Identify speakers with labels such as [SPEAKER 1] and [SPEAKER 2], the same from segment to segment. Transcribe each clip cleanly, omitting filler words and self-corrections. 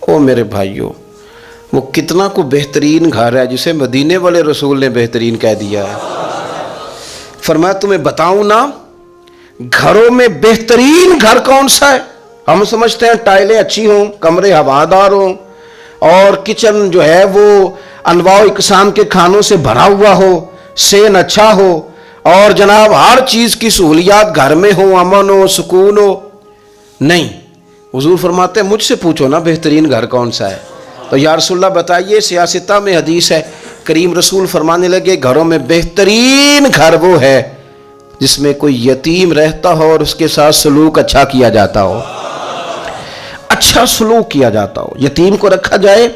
[SPEAKER 1] او میرے بھائیوں، وہ کتنا کو بہترین گھر ہے جسے مدینے والے رسول نے بہترین کہہ دیا ہے۔ فرمایا تمہیں بتاؤں نا گھروں میں بہترین گھر کون سا ہے؟ ہم سمجھتے ہیں ٹائلیں اچھی ہوں، کمرے ہوادار ہوں، اور کچن جو ہے وہ انواع و اقسام کے کھانوں سے بھرا ہوا ہو، سین اچھا ہو، اور جناب ہر چیز کی سہولیات گھر میں ہو، امن ہو، سکون ہو۔ نہیں، حضور فرماتے ہیں مجھ سے پوچھو نا بہترین گھر کون سا ہے۔ تو یا رسول اللہ بتائیے، سیاستہ میں حدیث ہے، کریم رسول فرمانے لگے گھروں میں بہترین گھر وہ ہے جس میں کوئی یتیم رہتا ہو اور اس کے ساتھ سلوک اچھا کیا جاتا ہو، اچھا سلوک کیا جاتا ہو، یتیم کو رکھا جائے،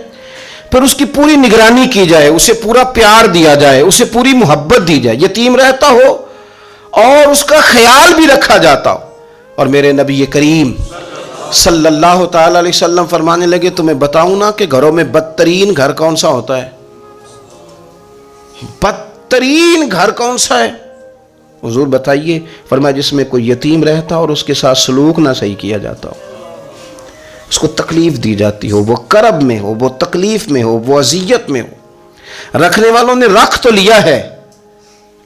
[SPEAKER 1] پھر اس کی پوری نگرانی کی جائے، اسے پورا پیار دیا جائے، اسے پوری محبت دی جائے، یتیم رہتا ہو اور اس کا خیال بھی رکھا جاتا ہو۔ اور میرے نبی کریم صلی اللہ تعالی علیہ وسلم فرمانے لگے تمہیں بتاؤں نا کہ گھروں میں بدترین گھر کون سا ہوتا ہے؟ بدترین گھر کون سا ہے؟ حضور بتائیے، فرمایا جس میں کوئی یتیم رہتا اور اس کے ساتھ سلوک نہ صحیح کیا جاتا ہو، اس کو تکلیف دی جاتی ہو، وہ کرب میں ہو، وہ تکلیف میں ہو، وہ اذیت میں ہو۔ رکھنے والوں نے رکھ تو لیا ہے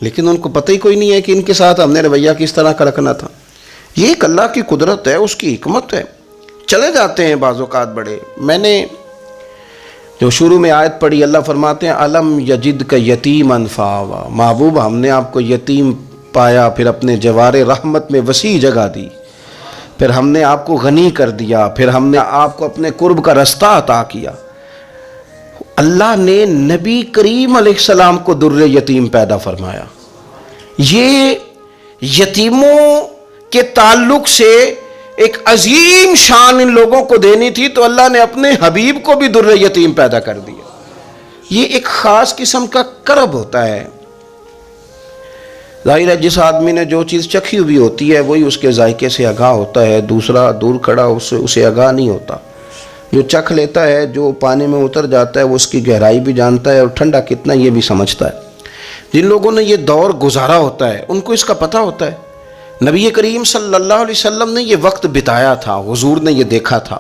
[SPEAKER 1] لیکن ان کو پتہ ہی کوئی نہیں ہے کہ ان کے ساتھ ہم نے رویہ کس طرح کا رکھنا تھا۔ یہ ایک اللہ کی قدرت ہے، اس کی حکمت ہے۔ چلے جاتے ہیں بعض اوقات بڑے، میں نے جو شروع میں آیت پڑھی، اللہ فرماتے ہیں علم یجدک یتیما فآویٰ، محبوب ہم نے آپ کو یتیم پایا، پھر اپنے جوار رحمت میں وسیع جگہ دی، پھر ہم نے آپ کو غنی کر دیا، پھر ہم نے آپ کو اپنے قرب کا رستہ عطا کیا۔ اللہ نے نبی کریم علیہ السلام کو در یتیم پیدا فرمایا۔ یہ یتیموں کے تعلق سے ایک عظیم شان ان لوگوں کو دینی تھی، تو اللہ نے اپنے حبیب کو بھی در یتیم پیدا کر دیا۔ یہ ایک خاص قسم کا کرب ہوتا ہے۔ ظاہر ہے جس آدمی نے جو چیز چکھی ہوئی ہوتی ہے وہی اس کے ذائقے سے آگاہ ہوتا ہے، دوسرا دور کھڑا اسے آگاہ نہیں ہوتا۔ جو چکھ لیتا ہے، جو پانی میں اتر جاتا ہے، وہ اس کی گہرائی بھی جانتا ہے اور ٹھنڈا کتنا یہ بھی سمجھتا ہے۔ جن لوگوں نے یہ دور گزارا ہوتا ہے ان کو اس کا پتہ ہوتا ہے۔ نبی کریم صلی اللہ علیہ وسلم نے یہ وقت بتایا تھا، حضور نے یہ دیکھا تھا۔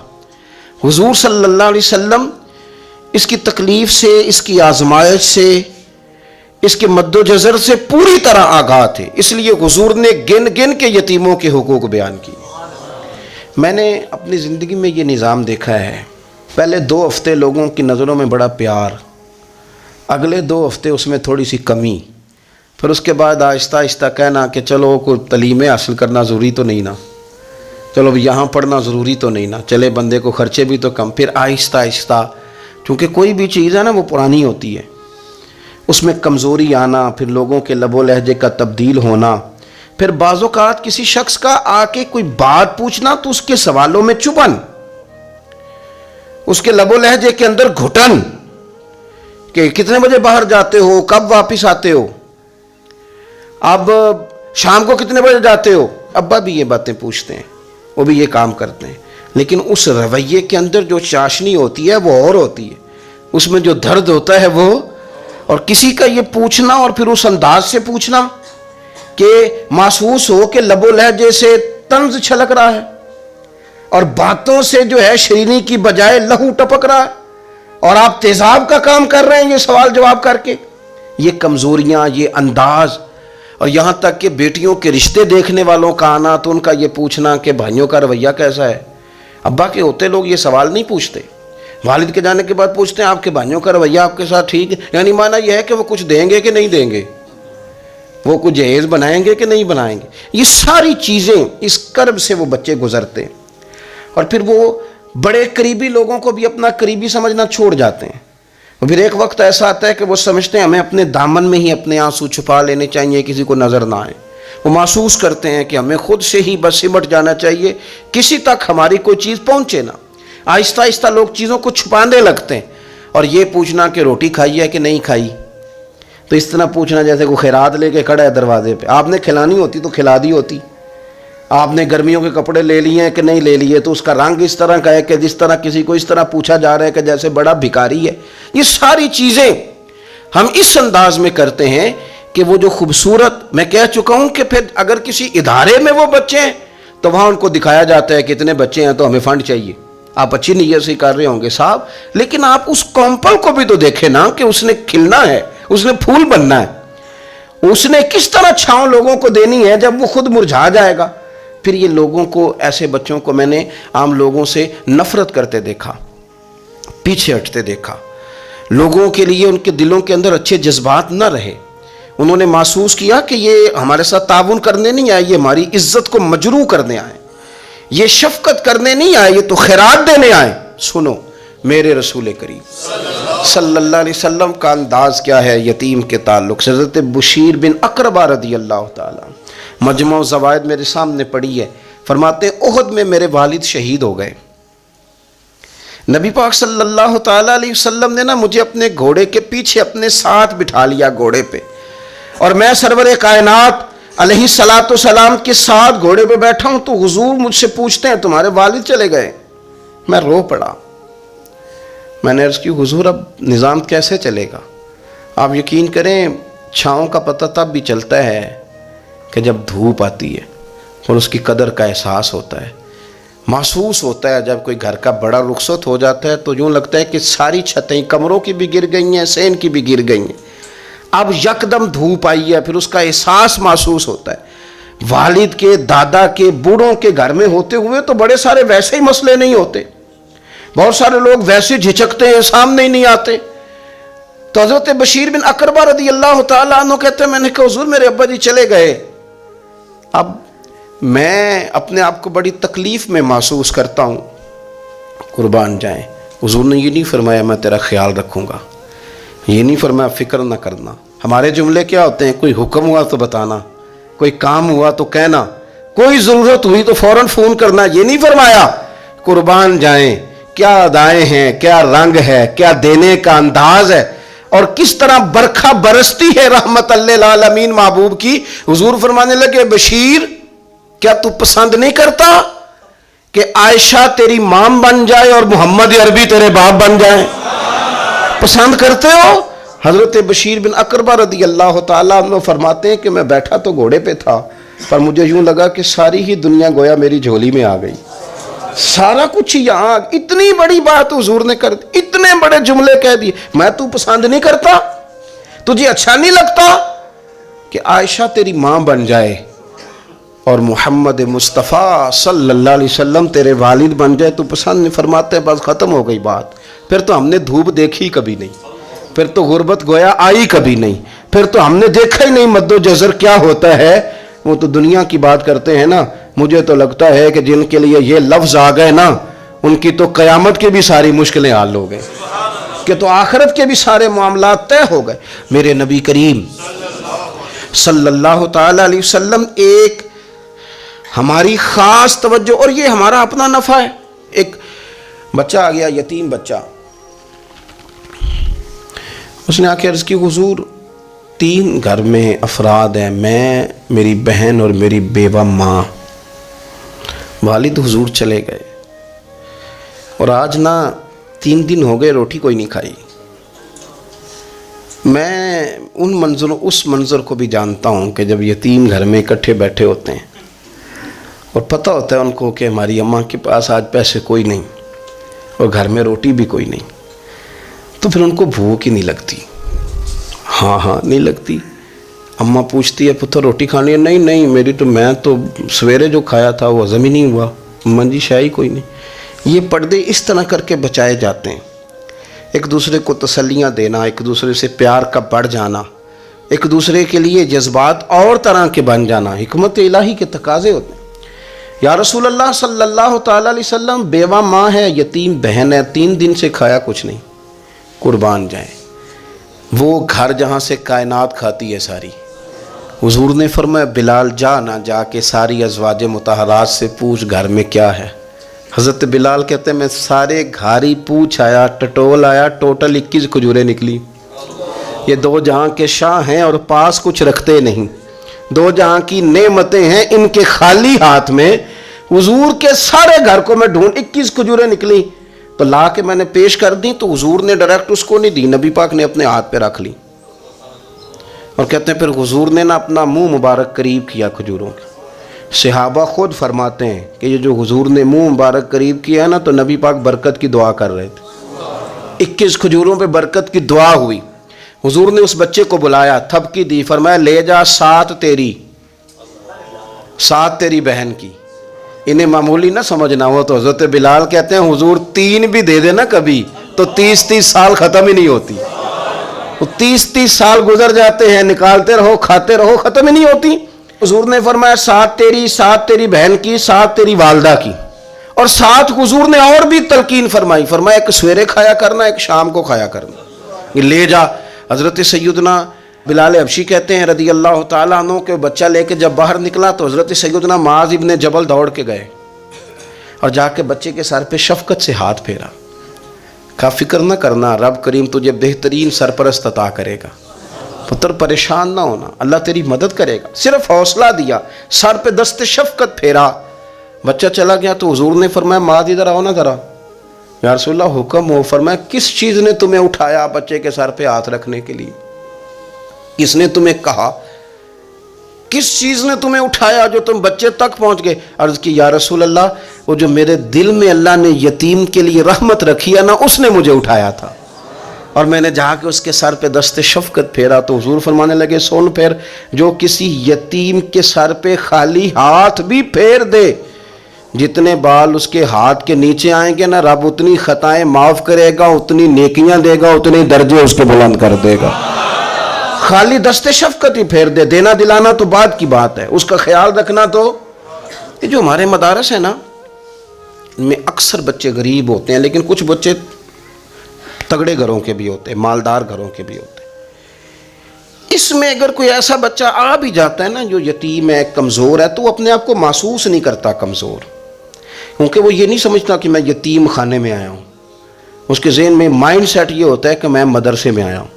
[SPEAKER 1] حضور صلی اللہ علیہ وسلم اس کی تکلیف سے، اس کی آزمائش سے، اس کے مد و جزر سے پوری طرح آگاہ تھے، اس لیے حضور نے گن گن کے یتیموں کے حقوق بیان کی۔ میں نے اپنی زندگی میں یہ نظام دیکھا ہے، پہلے 2 ہفتے لوگوں کی نظروں میں بڑا پیار، اگلے 2 ہفتے اس میں تھوڑی سی کمی، پھر اس کے بعد آہستہ آہستہ کہنا کہ چلو کوئی تعلیمیں حاصل کرنا ضروری تو نہیں نا، چلو یہاں پڑھنا ضروری تو نہیں نا، چلے بندے کو خرچے بھی تو کم، پھر آہستہ آہستہ، چونکہ کوئی بھی چیز ہے نا وہ پرانی ہوتی ہے، اس میں کمزوری آنا، پھر لوگوں کے لب و لہجے کا تبدیل ہونا، پھر بعض اوقات کسی شخص کا آ کے کوئی بات پوچھنا تو اس کے سوالوں میں چبھن، اس کے لب و لہجے کے اندر گھٹن کہ کتنے بجے باہر جاتے ہو، کب واپس آتے ہو، اب شام کو کتنے بجے جاتے ہو۔ ابا بھی یہ باتیں پوچھتے ہیں، وہ بھی یہ کام کرتے ہیں، لیکن اس رویے کے اندر جو چاشنی ہوتی ہے وہ اور ہوتی ہے، اس میں جو درد ہوتا ہے وہ، اور کسی کا یہ پوچھنا اور پھر اس انداز سے پوچھنا کہ محسوس ہو کہ لب و لہجے سے طنز چھلک رہا ہے اور باتوں سے جو ہے شیرینی کی بجائے لہو ٹپک رہا ہے، اور آپ تیزاب کا کام کر رہے ہیں یہ سوال جواب کر کے۔ یہ کمزوریاں، یہ انداز، اور یہاں تک کہ بیٹیوں کے رشتے دیکھنے والوں کا آنا تو ان کا یہ پوچھنا کہ بھائیوں کا رویہ کیسا ہے۔ ابا کے ہوتے لوگ یہ سوال نہیں پوچھتے، والد کے جانے کے بعد پوچھتے ہیں آپ کے بھائیوں کا رویہ آپ کے ساتھ ٹھیک ہے، یعنی معنی یہ ہے کہ وہ کچھ دیں گے کہ نہیں دیں گے، وہ کچھ جہیز بنائیں گے کہ نہیں بنائیں گے۔ یہ ساری چیزیں اس کرب سے وہ بچے گزرتے ہیں، اور پھر وہ بڑے قریبی لوگوں کو بھی اپنا قریبی سمجھنا چھوڑ جاتے ہیں۔ اور پھر ایک وقت ایسا آتا ہے کہ وہ سمجھتے ہیں ہمیں اپنے دامن میں ہی اپنے آنسو چھپا لینے چاہیے، کسی کو نظر نہ آئے۔ وہ محسوس کرتے ہیں کہ ہمیں خود سے ہی بس سمٹ جانا چاہیے، کسی تک ہماری کوئی چیز پہنچے نہ۔ آہستہ آہستہ لوگ چیزوں کو چھپانے لگتے ہیں، اور یہ پوچھنا کہ روٹی کھائی ہے کہ نہیں کھائی، تو اس طرح پوچھنا جیسے کوئی خیرات لے کے کھڑا ہے دروازے پہ، آپ نے کھلانی ہوتی تو کھلا دی ہوتی۔ آپ نے گرمیوں کے کپڑے لے لیے ہیں کہ نہیں لے لیے، تو اس کا رنگ اس طرح کا ہے کہ جس طرح کسی کو اس طرح پوچھا جا رہا ہے کہ جیسے بڑا بھکاری ہے۔ یہ ساری چیزیں ہم اس انداز میں کرتے ہیں کہ وہ جو خوبصورت، میں کہہ چکا ہوں کہ پھر اگر کسی ادارے میں وہ بچے ہیں تو وہاں ان کو دکھایا جاتا ہے کہ اتنے بچے ہیں تو ہمیں فنڈ چاہیے، آپ اچھی نیت سے کر رہے ہوں گے صاحب، لیکن آپ اس کومپل کو بھی تو دیکھیں نا کہ اس نے کھلنا ہے، اس نے پھول بننا ہے، اس نے کس طرح چھاؤں لوگوں کو دینی ہے جب وہ خود مرجھا جائے گا۔ پھر یہ لوگوں کو، ایسے بچوں کو میں نے عام لوگوں سے نفرت کرتے دیکھا، پیچھے ہٹتے دیکھا، لوگوں کے لیے ان کے دلوں کے اندر اچھے جذبات نہ رہے، انہوں نے محسوس کیا کہ یہ ہمارے ساتھ تعاون کرنے نہیں آئے، یہ ہماری عزت کو مجروح کرنے آئے، یہ شفقت کرنے نہیں آئے، یہ تو خیرات دینے آئے۔ سنو میرے رسول کریم صلی اللہ علیہ وسلم کا انداز کیا ہے یتیم کے تعلق سے۔ حضرت بشیر بن اقربہ رضی اللہ تعالیٰ، مجموع زوائد میرے سامنے پڑھی ہے، فرماتے ہیں احد میں میرے والد شہید ہو گئے، نبی پاک صلی اللہ تعالیٰ علیہ وسلم نے نا مجھے اپنے گھوڑے کے پیچھے اپنے ساتھ بٹھا لیا گھوڑے پہ، اور میں سرور کائنات علیہ الصلوۃ والسلام کے ساتھ گھوڑے پہ بیٹھا ہوں، تو حضور مجھ سے پوچھتے ہیں تمہارے والد چلے گئے؟ میں رو پڑا، میں نے عرض کی حضور اب نظام کیسے چلے گا؟ آپ یقین کریں چھاؤں کا پتہ تب بھی چلتا ہے کہ جب دھوپ آتی ہے اور اس کی قدر کا احساس ہوتا ہے، محسوس ہوتا ہے۔ جب کوئی گھر کا بڑا رخصت ہو جاتا ہے تو یوں لگتا ہے کہ ساری چھتیں کمروں کی بھی گر گئی ہیں، سین کی بھی گر گئی ہیں، اب یکدم دھوپ آئی ہے، پھر اس کا احساس محسوس ہوتا ہے۔ والد کے، دادا کے، بوڑھوں کے گھر میں ہوتے ہوئے تو بڑے سارے ویسے ہی مسئلے نہیں ہوتے، بہت سارے لوگ ویسے جھجکتے ہیں، سامنے ہی نہیں آتے۔ تو حضرت بشیر بن اقربہ رضی اللہ تعالیٰ عنہ کہتے ہیں میں نے کہا حضور میرے ابا جی چلے گئے، اب میں اپنے آپ کو بڑی تکلیف میں محسوس کرتا ہوں، قربان جائیں۔ حضور نے یہ نہیں فرمایا میں تیرا خیال رکھوں گا، یہ نہیں فرمایا فکر نہ کرنا۔ ہمارے جملے کیا ہوتے ہیں؟ کوئی حکم ہوا تو بتانا، کوئی کام ہوا تو کہنا، کوئی ضرورت ہوئی تو فوراً فون کرنا، یہ نہیں فرمایا۔ قربان جائیں کیا ادائیں ہیں، کیا رنگ ہے، کیا دینے کا انداز ہے، اور کس طرح برکھا برستی ہے رحمت للعالمین محبوب کی۔ حضور فرمانے لگے بشیر کیا تو پسند نہیں کرتا کہ عائشہ تیری ماں بن جائے اور محمد عربی تیرے باپ بن جائے؟ پسند کرتے ہو؟ حضرت بشیر بن اقربہ رضی اللہ تعالیٰ عنہ فرماتے ہیں کہ میں بیٹھا تو گھوڑے پہ تھا، پر مجھے یوں لگا کہ ساری ہی دنیا گویا میری جھولی میں آ گئی، سارا کچھ یہاں، اتنی بڑی بات حضور نے کر دی، اتنے بڑے جملے کہہ دیے۔ میں تو پسند نہیں کرتا، تجھے اچھا نہیں لگتا کہ عائشہ تیری ماں بن جائے اور محمد مصطفیٰ صلی اللہ علیہ وسلم تیرے والد بن جائے؟ تو پسند نہیں؟ فرماتے ہیں بس ختم ہو گئی بات، پھر تو ہم نے دھوپ دیکھی کبھی نہیں، پھر تو غربت گویا آئی کبھی نہیں، پھر تو ہم نے دیکھا ہی نہیں مد و جزر کیا ہوتا ہے۔ وہ تو دنیا کی بات کرتے ہیں نا، مجھے تو لگتا ہے کہ جن کے لیے یہ لفظ آ گئے نا ان کی تو قیامت کی بھی ساری مشکلیں حل ہو گئے، کہ تو آخرت کے بھی سارے معاملات طے ہو گئے۔ میرے نبی کریم صلی اللہ تعالی علیہ وسلم ایک ہماری خاص توجہ، اور یہ ہمارا اپنا نفع ہے۔ ایک بچہ آ گیا، یتیم بچہ، اس نے آ کے عرض کی حضور 3 گھر میں افراد ہیں، میں، میری بہن اور میری بیوہ ماں، والد حضور چلے گئے، اور آج نا 3 دن ہو گئے روٹی کوئی نہیں کھائی۔ میں اس منظر کو بھی جانتا ہوں کہ جب یتیم گھر میں اکٹھے بیٹھے ہوتے ہیں اور پتہ ہوتا ہے ان کو کہ ہماری اماں کے پاس آج پیسے کوئی نہیں اور گھر میں روٹی بھی کوئی نہیں، تو پھر ان کو بھوک ہی نہیں لگتی۔ ہاں نہیں لگتی۔ اماں پوچھتی ہے پتر روٹی کھانی ہے؟ نہیں میں تو سویرے جو کھایا تھا وہ ہضم ہی نہیں ہوا، اماں جی شاہی کوئی نہیں۔ یہ پردے اس طرح کر کے بچائے جاتے ہیں، ایک دوسرے کو تسلیاں دینا، ایک دوسرے سے پیار کا بڑھ جانا، ایک دوسرے کے لیے جذبات اور طرح کے بن جانا، حکمت الہی کے تقاضے ہوتے ہیں۔ یا رسول اللہ صلی اللہ تعالیٰ علیہ وسلم بیوہ ماں ہے، یتیم بہن ہے، 3 دن سے کھایا کچھ نہیں۔ قربان جائیں وہ گھر جہاں سے کائنات کھاتی ہے ساری۔ حضور نے فرمایا بلال جا کے ساری ازواج مطہرات سے پوچھ گھر میں کیا ہے۔ حضرت بلال کہتے ہیں میں سارے گھاری پوچھ آیا، ٹٹول آیا، ٹوٹل 21 کھجوریں نکلی۔ یہ 2 جہاں کے شاہ ہیں اور پاس کچھ رکھتے نہیں، 2 جہاں کی نعمتیں ہیں ان کے خالی ہاتھ میں۔ حضور کے سارے گھر کو میں ڈھونڈ 21 کھجوریں نکلی تو لا کے میں نے پیش کر دی، تو حضور نے ڈائریکٹ اس کو نہیں دی، نبی پاک نے اپنے ہاتھ پہ رکھ لی، اور کہتے ہیں پھر حضور نے نا اپنا منہ مبارک قریب کیا کھجوروں کے، صحابہ خود فرماتے ہیں کہ یہ جو حضور نے منہ مبارک قریب کیا ہے نا تو نبی پاک برکت کی دعا کر رہے تھے. 21 کھجوروں پہ برکت کی دعا ہوئی. حضور نے اس بچے کو بلایا, تھپکی دی, فرمایا لے جا 7 تیری 7 تیری بہن کی. انہیں معمولی نہ سمجھنا ہو تو حضرت بلال کہتے ہیں حضور 3 بھی دے دینا کبھی تو 30 سال ختم ہی نہیں ہوتی. 30 سال گزر جاتے ہیں, نکالتے رہو کھاتے رہو, ختم ہی نہیں ہوتی. حضور نے فرمایا 7 تیری, 7 تیری بہن کی, 7 تیری والدہ کی, اور 7 حضور نے اور بھی تلقین فرمائی. فرمایا ایک سویرے کھایا کرنا, ایک شام کو کھایا کرنا. یہ لے جا. حضرت سیدنا بلال حبشی کہتے ہیں رضی اللہ تعالیٰ عنہ کہ بچہ لے کے جب باہر نکلا تو حضرت سیدنا معاذ ابن جبل دوڑ کے گئے اور جا کے بچے کے سر پہ شفقت سے ہاتھ پھیرا. کا فکر نہ کرنا, رب کریم تجھے بہترین سرپرست عطا کرے گا, پتر پریشان نہ ہونا, اللہ تیری مدد کرے گا. صرف حوصلہ دیا, سر پہ دست شفقت پھیرا, بچہ چلا گیا. تو حضور نے فرمایا معاذ ادھر آؤ نا ذرا. یا رسول اللہ حکم ہو. فرمایا کس چیز نے تمہیں اٹھایا بچے کے سر پہ ہاتھ رکھنے کے لیے؟ کس نے تمہیں کہا؟ کس چیز نے تمہیں اٹھایا جو تم بچے تک پہنچ گئے؟ عرض کی یا رسول اللہ وہ جو میرے دل میں اللہ نے یتیم کے لیے رحمت رکھی ہے نا, اس نے مجھے اٹھایا تھا, اور میں نے جا کے اس کے سر پہ دست شفقت پھیرا. تو حضور فرمانے لگے سن پھر, جو کسی یتیم کے سر پہ خالی ہاتھ بھی پھیر دے, جتنے بال اس کے ہاتھ کے نیچے آئیں گے نا, رب اتنی خطائیں معاف کرے گا, اتنی نیکیاں دے گا, اتنے درجے اس کے بلند کر دے گا. خالی دست شفقت ہی پھیر دے. دینا دلانا تو بعد کی بات ہے, اس کا خیال رکھنا. تو یہ جو ہمارے مدارس ہیں نا, ان میں اکثر بچے غریب ہوتے ہیں, لیکن کچھ بچے تگڑے گھروں کے بھی ہوتے ہیں, مالدار گھروں کے بھی ہوتے ہیں. اس میں اگر کوئی ایسا بچہ آ بھی جاتا ہے نا جو یتیم ہے, کمزور ہے, تو وہ اپنے آپ کو محسوس نہیں کرتا کمزور, کیونکہ وہ یہ نہیں سمجھتا کہ میں یتیم خانے میں آیا ہوں. اس کے ذہن میں مائنڈ سیٹ یہ ہوتا ہے کہ میں مدرسے میں آیا ہوں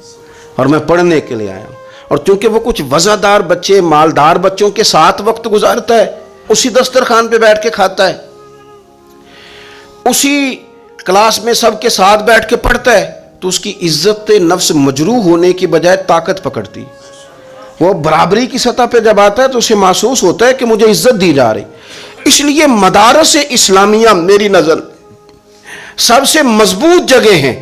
[SPEAKER 1] اور میں پڑھنے کے لیے آیا ہوں. اور چونکہ وہ کچھ وزادار بچے, مالدار بچوں کے ساتھ وقت گزارتا ہے, اسی دسترخوان پہ بیٹھ کے کھاتا ہے, اسی کلاس میں سب کے ساتھ بیٹھ کے پڑھتا ہے, تو اس کی عزت نفس مجروح ہونے کی بجائے طاقت پکڑتی. وہ برابری کی سطح پہ جب آتا ہے تو اسے محسوس ہوتا ہے کہ مجھے عزت دی جا رہی. اس لیے مدارس اسلامیہ میری نظر سب سے مضبوط جگہ ہیں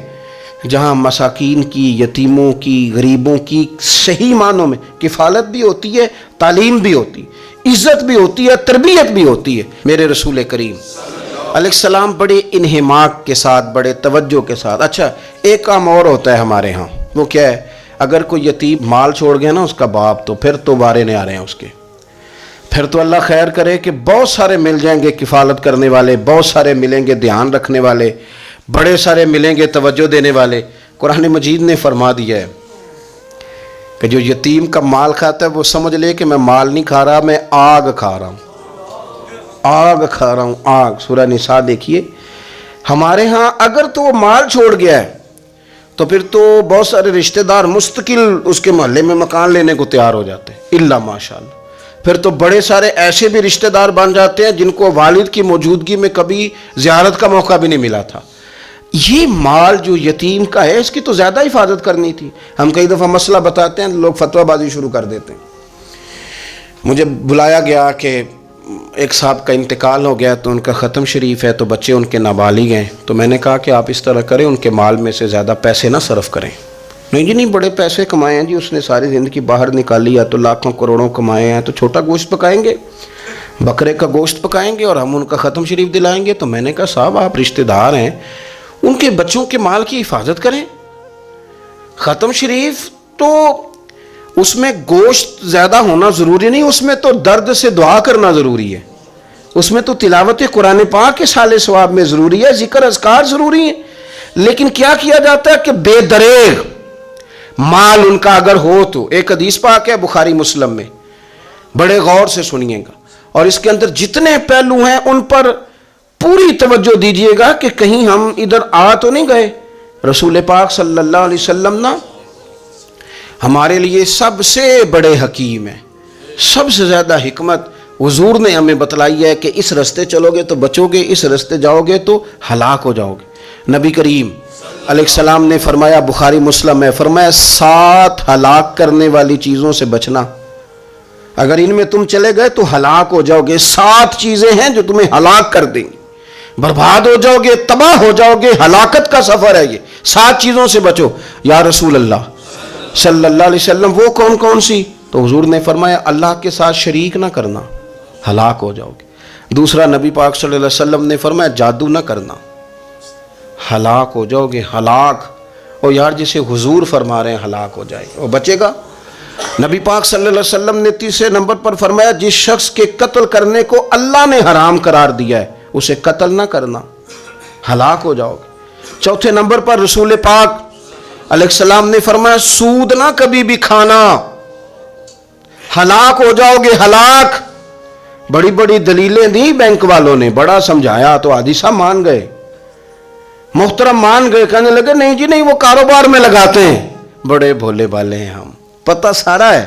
[SPEAKER 1] جہاں مساکین کی, یتیموں کی, غریبوں کی صحیح معنوں میں کفالت بھی ہوتی ہے, تعلیم بھی ہوتی, عزت بھی ہوتی ہے, تربیت بھی ہوتی ہے. میرے رسول کریم علیہ السلام بڑے انہماک کے ساتھ, بڑے توجہ کے ساتھ. اچھا ایک کام اور ہوتا ہے ہمارے ہاں, وہ کیا ہے؟ اگر کوئی یتیم مال چھوڑ گیا نا اس کا باپ, تو پھر تو بارے نہیں آ رہے ہیں اس کے. پھر تو اللہ خیر کرے کہ بہت سارے مل جائیں گے کفالت کرنے والے, بہت سارے ملیں گے دھیان رکھنے والے, بڑے سارے ملیں گے توجہ دینے والے. قرآن مجید نے فرما دیا ہے کہ جو یتیم کا مال کھاتا ہے وہ سمجھ لے کہ میں مال نہیں کھا رہا, میں آگ کھا رہا ہوں, آگ کھا رہا ہوں, آگ. سورہ نساء دیکھیے. ہمارے ہاں اگر تو وہ مال چھوڑ گیا ہے تو پھر تو بہت سارے رشتہ دار مستقل اس کے محلے میں مکان لینے کو تیار ہو جاتے ہیں, الا ماشاءاللہ. پھر تو بڑے سارے ایسے بھی رشتہ دار بن جاتے ہیں جن کو والد کی موجودگی میں کبھی زیارت کا موقع بھی نہیں ملا تھا. یہ مال جو یتیم کا ہے اس کی تو زیادہ حفاظت کرنی تھی. ہم کئی دفعہ مسئلہ بتاتے ہیں, لوگ فتویٰ بازی شروع کر دیتے ہیں. مجھے بلایا گیا کہ ایک صاحب کا انتقال ہو گیا, تو ان کا ختم شریف ہے, تو بچے ان کے نابالغ ہیں. تو میں نے کہا کہ آپ اس طرح کریں, ان کے مال میں سے زیادہ پیسے نہ صرف کریں. نہیں جی نہیں, بڑے پیسے کمائے ہیں جی, اس نے ساری زندگی باہر نکالی ہے, تو لاکھوں کروڑوں کمائے ہیں, تو چھوٹا گوشت پکائیں گے, بکرے کا گوشت پکائیں گے اور ہم ان کا ختم شریف دلائیں گے. تو میں نے کہا صاحب آپ رشتہ دار ہیں, ان کے بچوں کے مال کی حفاظت کریں. ختم شریف تو اس میں گوشت زیادہ ہونا ضروری نہیں, اس میں تو درد سے دعا کرنا ضروری ہے, اس میں تو تلاوت قرآن پاک کے سال ثواب میں ضروری ہے, ذکر اذکار ضروری ہے. لیکن کیا کیا جاتا ہے کہ بے دریغ مال ان کا اگر ہو تو, ایک حدیث پاک ہے بخاری مسلم میں, بڑے غور سے سنیے گا, اور اس کے اندر جتنے پہلو ہیں ان پر پوری توجہ دیجئے گا کہ کہیں ہم ادھر آ تو نہیں گئے. رسول پاک صلی اللہ علیہ وسلم نا ہمارے لیے سب سے بڑے حکیم ہیں, سب سے زیادہ حکمت حضور نے ہمیں بتلائی ہے کہ اس رستے چلو گے تو بچو گے, اس رستے جاؤ گے تو ہلاک ہو جاؤ گے. نبی کریم علیہ السلام نے فرمایا, بخاری مسلم ہے, فرمایا 7 ہلاک کرنے والی چیزوں سے بچنا. اگر ان میں تم چلے گئے تو ہلاک ہو جاؤ گے. 7 چیزیں ہیں جو تمہیں ہلاک کر دیں گی, برباد ہو جاؤ گے, تباہ ہو جاؤ گے, ہلاکت کا سفر ہے یہ. 7 چیزوں سے بچو. یا رسول اللہ صلی اللہ علیہ وسلم وہ کون کون سی؟ تو حضور نے فرمایا اللہ کے ساتھ شریک نہ کرنا, ہلاک ہو جاؤ گے. دوسرا نبی پاک صلی اللہ علیہ وسلم نے فرمایا جادو نہ کرنا, ہلاک ہو جاؤ گے, ہلاک. اور یار جسے حضور فرما رہے ہیں ہلاک ہو جائے گا, وہ بچے گا؟ نبی پاک صلی اللہ علیہ وسلم نے تیسرے نمبر پر فرمایا جس شخص کے قتل کرنے کو اللہ نے حرام قرار دیا ہے اسے قتل نہ کرنا, ہلاک ہو جاؤ گے. چوتھے نمبر پر رسول پاک علیہ السلام نے فرمایا سود نہ کبھی بھی کھانا, ہلاک ہو جاؤ گے, ہلاک. بڑی بڑی دلیلیں دی بینک والوں نے, بڑا سمجھایا تو حاجی صاحب مان گئے, محترم مان گئے, کہنے لگے نہیں جی نہیں وہ کاروبار میں لگاتے ہیں. بڑے بھولے بالے ہیں ہم, پتہ سارا ہے.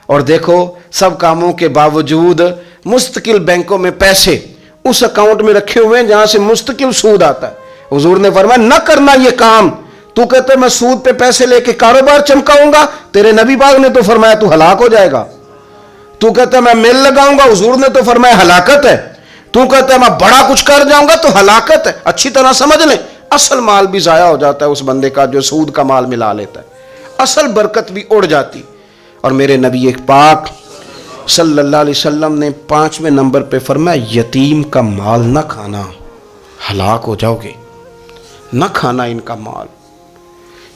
[SPEAKER 1] اور دیکھو سب کاموں کے باوجود مستقل بینکوں میں پیسے اس اکاؤنٹ میں رکھے ہوئے ہیں جہاں سے مستقل سود آتا ہے. حضور نے فرمایا نہ کرنا یہ کام. تو کہتے میں سود پہ پیسے لے کے کاروبار چمکاؤں گا, تیرے نبی پاک نے تو فرمایا تو ہلاک ہو جائے گا. تو کہتا ہے میں میل لگاؤں گا, حضور نے تو فرمایا ہلاکت ہے. تو کہتا ہے میں بڑا کچھ کر جاؤں گا تو ہلاکت ہے. اچھی طرح سمجھ لیں, اصل مال بھی ضائع ہو جاتا ہے اس بندے کا جو سود کا مال ملا لیتا ہے, اصل برکت بھی اڑ جاتی. اور میرے نبی پاک صلی اللہ علیہ وسلم نے 5ویں نمبر پہ فرمایا یتیم کا مال نہ کھانا, ہلاک ہو جاؤ گے. نہ کھانا ان کا مال,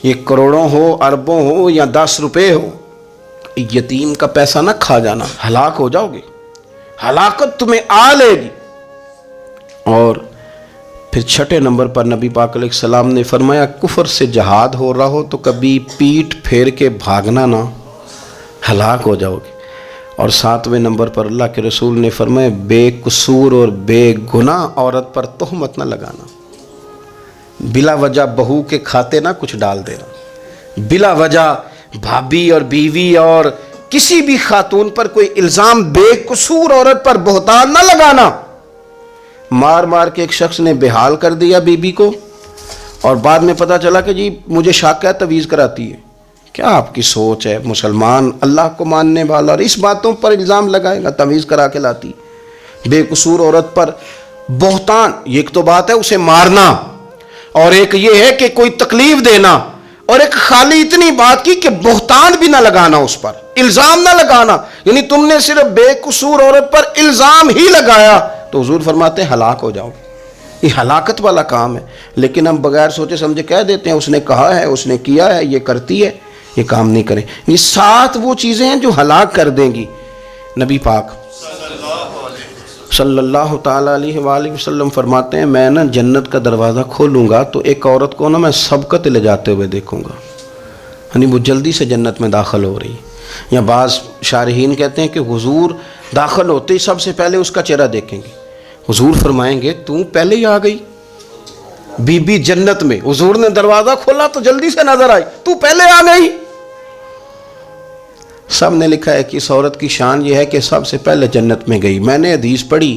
[SPEAKER 1] یہ کروڑوں ہو, اربوں ہو یا 10 روپے ہو, یتیم کا پیسہ نہ کھا جانا, ہلاک ہو جاؤ گے, ہلاکت تمہیں آ لے گی. اور پھر 6 نمبر پر نبی پاک علیہ السلام نے فرمایا کفر سے جہاد ہو رہا ہو تو کبھی پیٹ پھیر کے بھاگنا نہ, ہلاک ہو جاؤ گے. اور 7ویں نمبر پر اللہ کے رسول نے فرمایا بے قصور اور بے گناہ عورت پر تہمت نہ لگانا, بلا وجہ بہو کے کھاتے نہ کچھ ڈال دینا, بلا وجہ بھابھی اور بیوی اور کسی بھی خاتون پر کوئی الزام بے قصور عورت پر بہتان نہ لگانا. مار مار کے ایک شخص نے بحال کر دیا بیوی کو اور بعد میں پتا چلا کہ جی مجھے شک ہے تویز کراتی ہے. کیا آپ کی سوچ ہے؟ مسلمان اللہ کو ماننے والا اور اس باتوں پر الزام لگائے گا تویز کرا کے لاتی. بے قصور عورت پر بہتان, یہ ایک تو بات ہے اسے مارنا, اور ایک یہ ہے کہ کوئی تکلیف دینا, اور ایک خالی اتنی بات کی کہ بہتان بھی نہ لگانا, اس پر الزام نہ لگانا. یعنی تم نے صرف بے قصور عورت پر الزام ہی لگایا تو حضور فرماتے ہیں ہلاک ہو جاؤ. یہ ہلاکت والا کام ہے. لیکن ہم بغیر سوچے سمجھے کہہ دیتے ہیں اس نے کہا ہے, اس نے کیا ہے, یہ کرتی ہے, یہ کام نہیں کریں. یہ 7 وہ چیزیں ہیں جو ہلاک کر دیں گی. نبی پاک صلی اللہ تعالیٰ علیہ وآلہ وسلم فرماتے ہیں میں نا جنت کا دروازہ کھولوں گا تو ایک عورت کو نا میں سبقت لے جاتے ہوئے دیکھوں گا, یعنی وہ جلدی سے جنت میں داخل ہو رہی. یا بعض شارحین کہتے ہیں کہ حضور داخل ہوتے ہی سب سے پہلے اس کا چہرہ دیکھیں گے. حضور فرمائیں گے تو پہلے ہی آ گئی بی بی جنت میں, حضور نے دروازہ کھولا تو جلدی سے نظر آئی, تو پہلے آ گئی. سب نے لکھا ہے کہ اس عورت کی شان یہ ہے کہ سب سے پہلے جنت میں گئی. میں نے حدیث پڑھی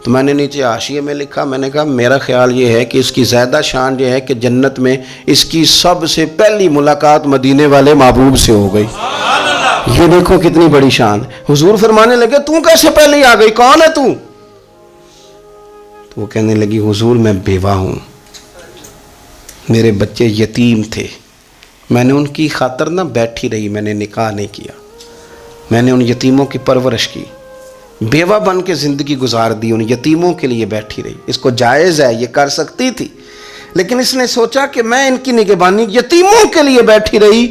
[SPEAKER 1] تو میں نے نیچے حاشیے میں لکھا, میں نے کہا میرا خیال یہ ہے کہ اس کی زیادہ شان یہ ہے کہ جنت میں اس کی سب سے پہلی ملاقات مدینے والے محبوب سے ہو گئی. یہ دیکھو کتنی بڑی شان. حضور فرمانے لگے تو کیسے پہلے ہی آ گئی, کون ہے تو وہ کہنے لگی حضور میں بیوہ ہوں, میرے بچے یتیم تھے, میں نے ان کی خاطر نہ بیٹھی رہی, میں نے نکاح نہیں کیا, میں نے ان یتیموں کی پرورش کی, بیوہ بن کے زندگی گزار دی, ان یتیموں کے لیے بیٹھی رہی. اس کو جائز ہے, یہ کر سکتی تھی, لیکن اس نے سوچا کہ میں ان کی نگہبانی یتیموں کے لیے بیٹھی رہی.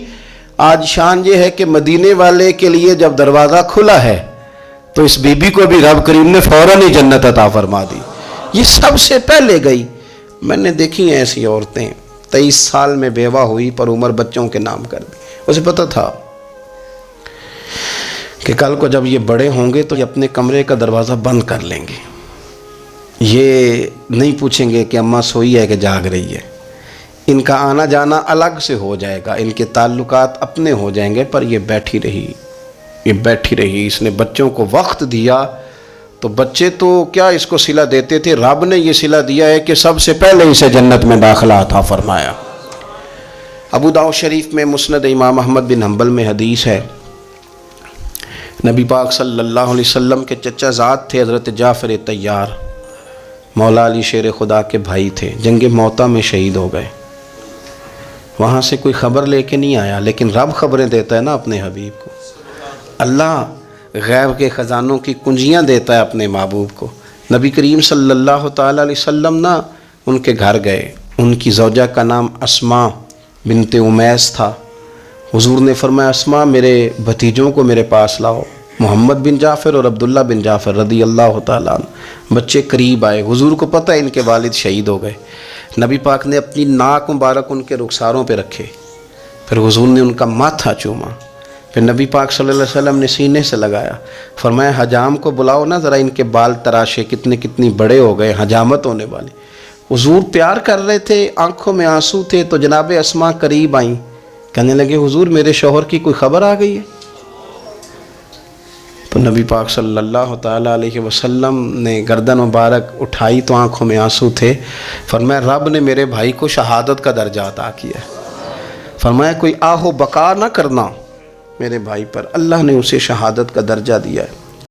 [SPEAKER 1] آج شان یہ ہے کہ مدینے والے کے لیے جب دروازہ کھلا ہے تو اس بی بی کو بھی رب کریم نے فوراً ہی جنت عطا فرما دی. یہ سب سے پہلے گئی. میں نے دیکھی ہیں ایسی عورتیں 23 سال میں بیوہ ہوئی پر عمر بچوں کے نام کر دی. اسے پتہ تھا کہ کل کو جب یہ بڑے ہوں گے تو یہ اپنے کمرے کا دروازہ بند کر لیں گے, یہ نہیں پوچھیں گے کہ اماں سوئی ہے کہ جاگ رہی ہے. ان کا آنا جانا الگ سے ہو جائے گا, ان کے تعلقات اپنے ہو جائیں گے, پر یہ بیٹھی رہی, یہ بیٹھی رہی. اس نے بچوں کو وقت دیا تو بچے تو کیا اس کو صلہ دیتے تھے, رب نے یہ صلہ دیا ہے کہ سب سے پہلے اسے جنت میں داخلہ عطا فرمایا. ابو داؤد شریف میں مسند امام احمد بن حنبل میں حدیث ہے نبی پاک صلی اللہ علیہ وسلم کے چچا زاد تھے حضرت جعفر طیار، مولا علی شیر خدا کے بھائی تھے، جنگ موتا میں شہید ہو گئے۔ وہاں سے کوئی خبر لے کے نہیں آیا، لیکن رب خبریں دیتا ہے نا اپنے حبیب کو۔ اللہ غیب کے خزانوں کی کنجیاں دیتا ہے اپنے محبوب کو۔ نبی کریم صلی اللہ تعالیٰ علیہ وسلم نا ان کے گھر گئے، ان کی زوجہ کا نام اسماء بنت امیس تھا۔ حضور نے فرمایا اسماء میرے بھتیجوں کو میرے پاس لاؤ، محمد بن جعفر اور عبداللہ بن جعفر رضی اللہ تعالیٰ عنہ۔ بچے قریب آئے، حضور کو پتہ ہے ان کے والد شہید ہو گئے۔ نبی پاک نے اپنی ناک مبارک ان کے رخساروں پہ رکھے، پھر حضور نے ان کا ماتھا چوما، پھر نبی پاک صلی اللہ علیہ وسلم نے سینے سے لگایا، فرمایا حجام کو بلاؤ نا ذرا، ان کے بال تراشے، کتنے بڑے ہو گئے، حجامت ہونے والے۔ حضور پیار کر رہے تھے، آنکھوں میں آنسو تھے، تو جناب اسماء قریب آئیں، کہنے لگے حضور میرے شوہر کی کوئی خبر آ گئی ہے؟ تو نبی پاک صلی اللہ تعالیٰ علیہ وسلم نے گردن مبارک اٹھائی تو آنکھوں میں آنسو تھے، فرمایا رب نے میرے بھائی کو شہادت کا درجہ عطا کیا ہے۔ فرمایا کوئی آہ و بکا نہ کرنا میرے بھائی پر، اللہ نے اسے شہادت کا درجہ دیا ہے۔